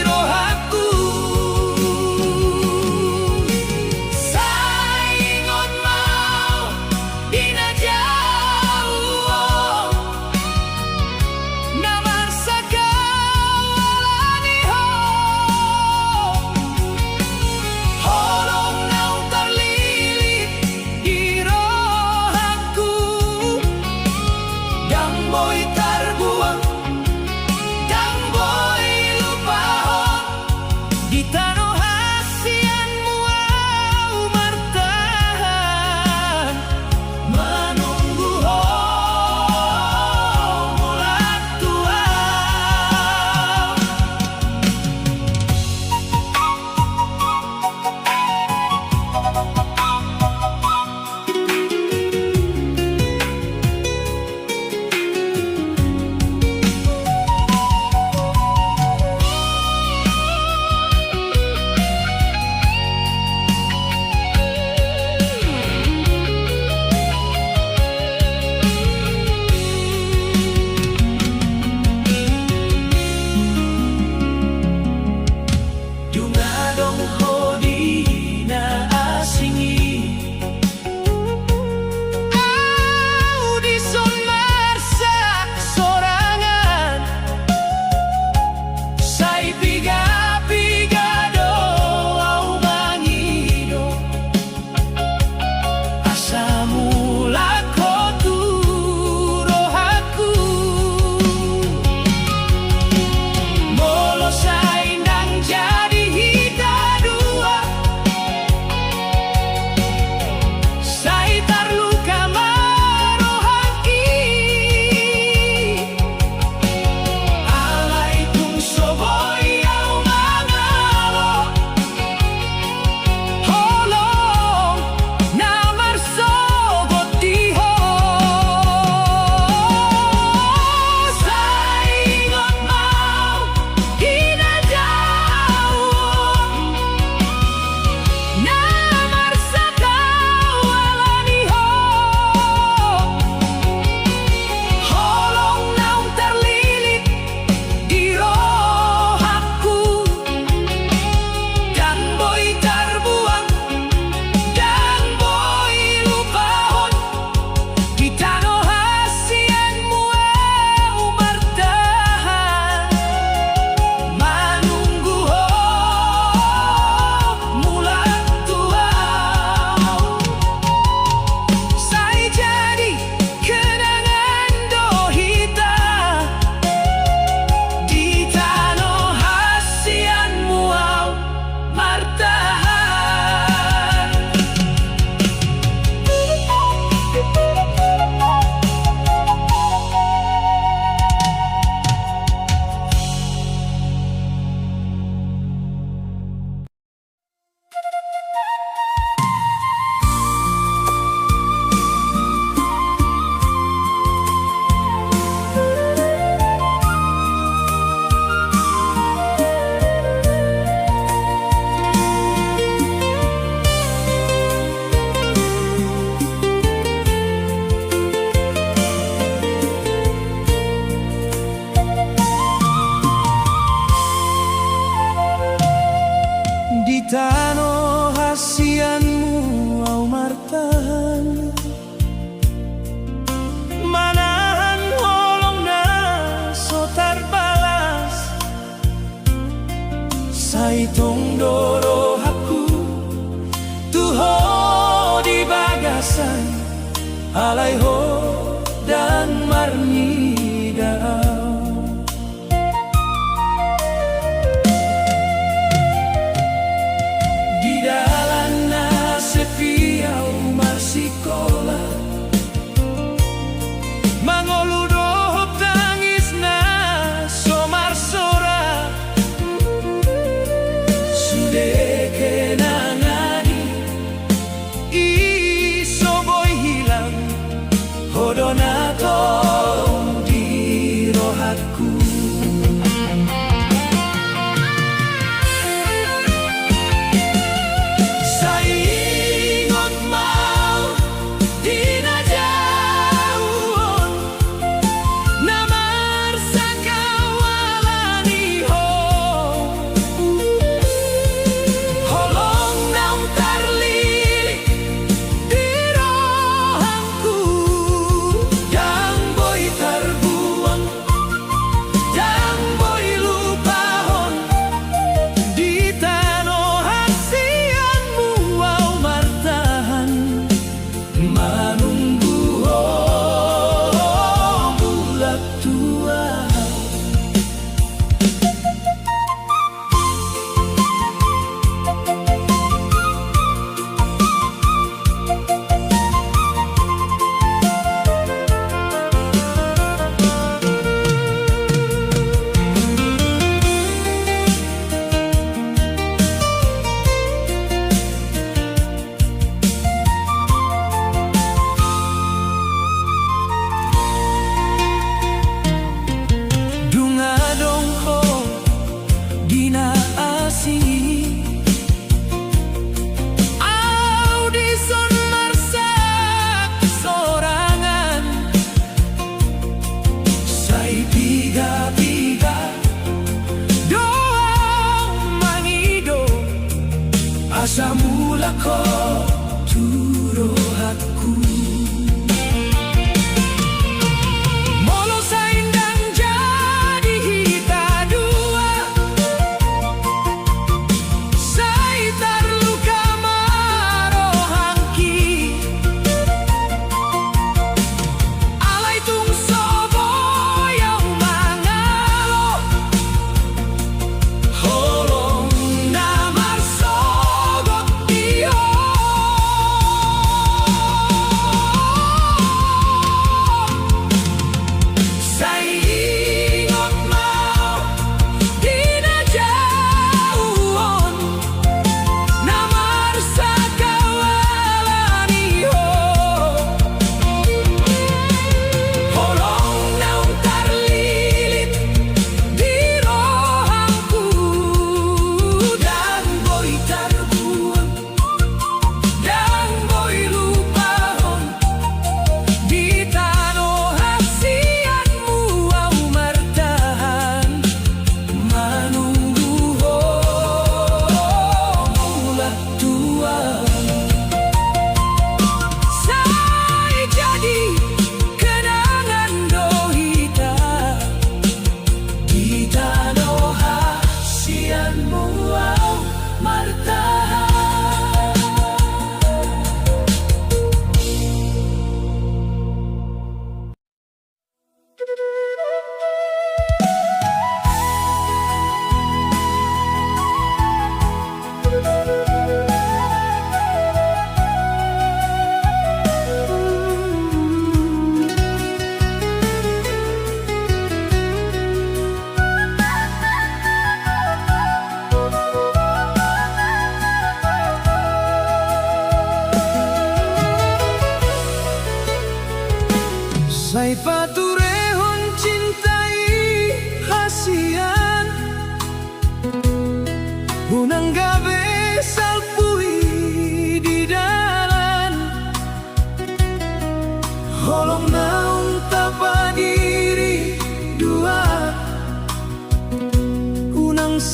rohaku saingon mau dina jauh namarsakan mo'y tarbuang Dang boy lupahon Di tanah hasian muau martahan Menunggu mulat tuang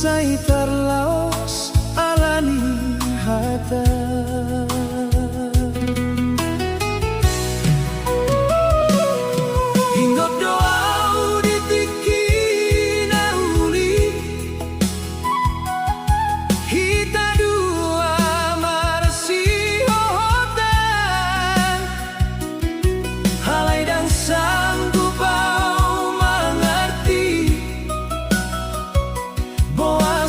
sai terlaos alani hata Hinggap doa ditiki na uli Hita dua marasi hohotan Halai dan sanggup kau mengerti Bahwa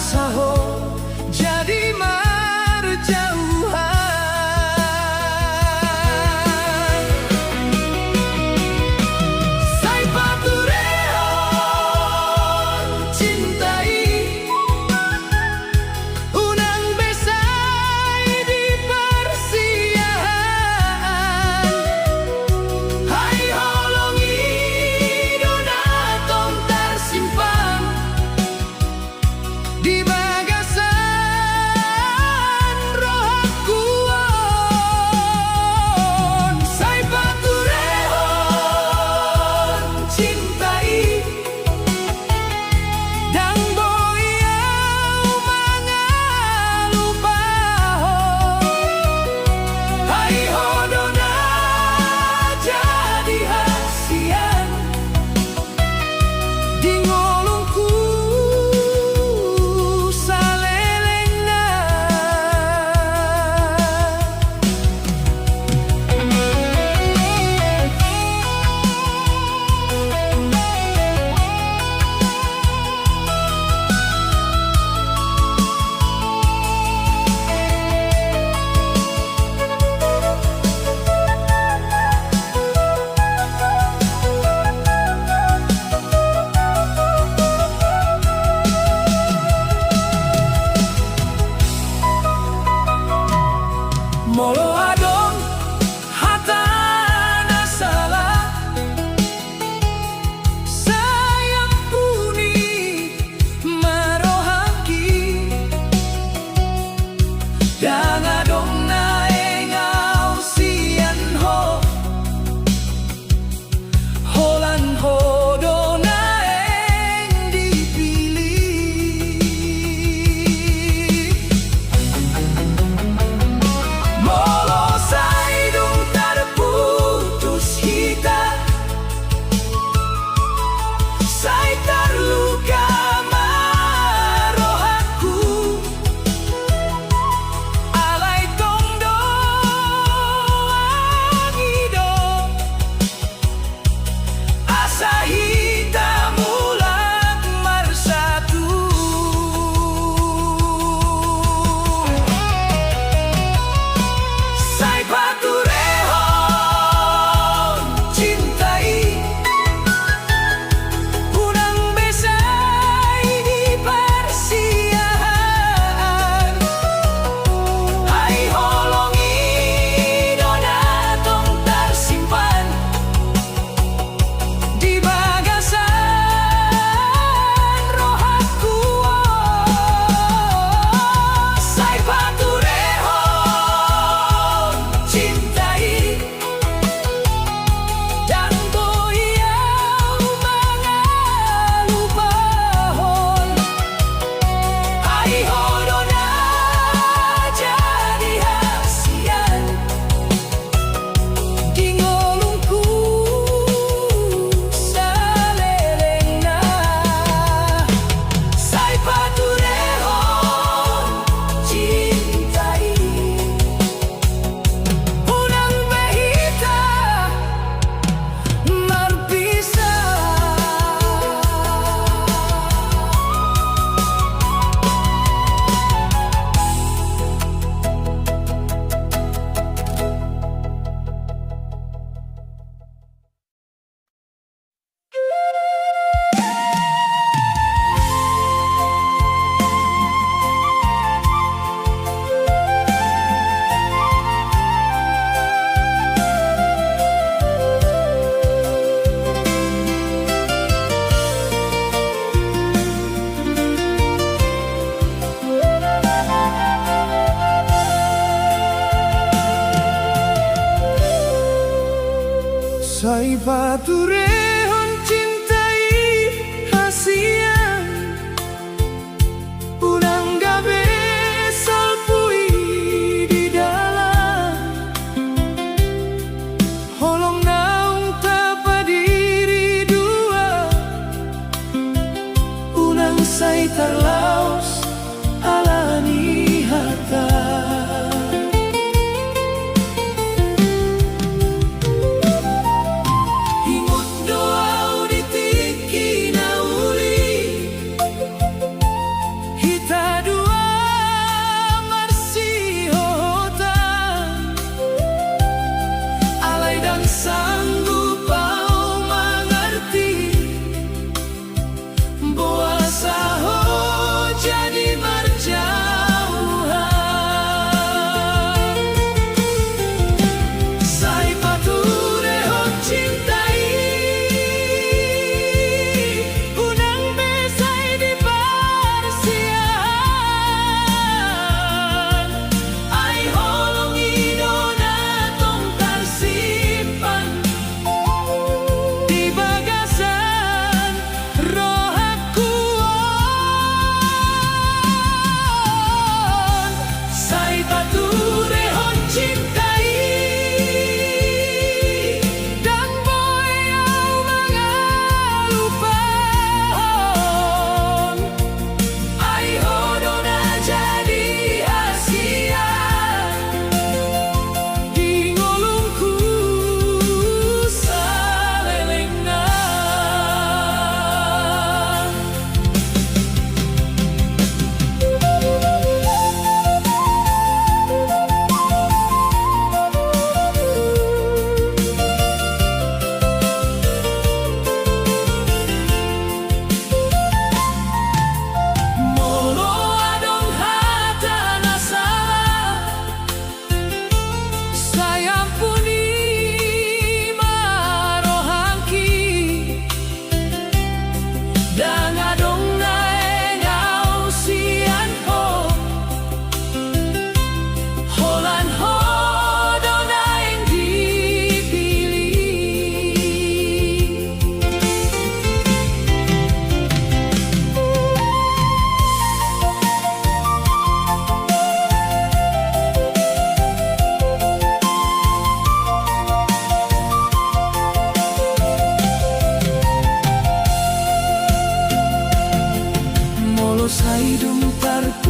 sai tarlaos alani hata Ingot doa di tiki na uli Hita dua marsihotan Alay dan sanggup kau mengerti Buasa ho jadi marjauhan Sai pature ho cintai Unang besai di parsian Ai holong idona tong tarsimpan Di bagasan rohakuan Sai pature hon cintai Dan boyau mga lupahon Ai hodona jadi hasian Di ngolongku salelengan Molo adong hata nasalah Sayampuni marohangki Dan adong naengau sian ho Holan hodo naeng dipilih Molo sai dung tarku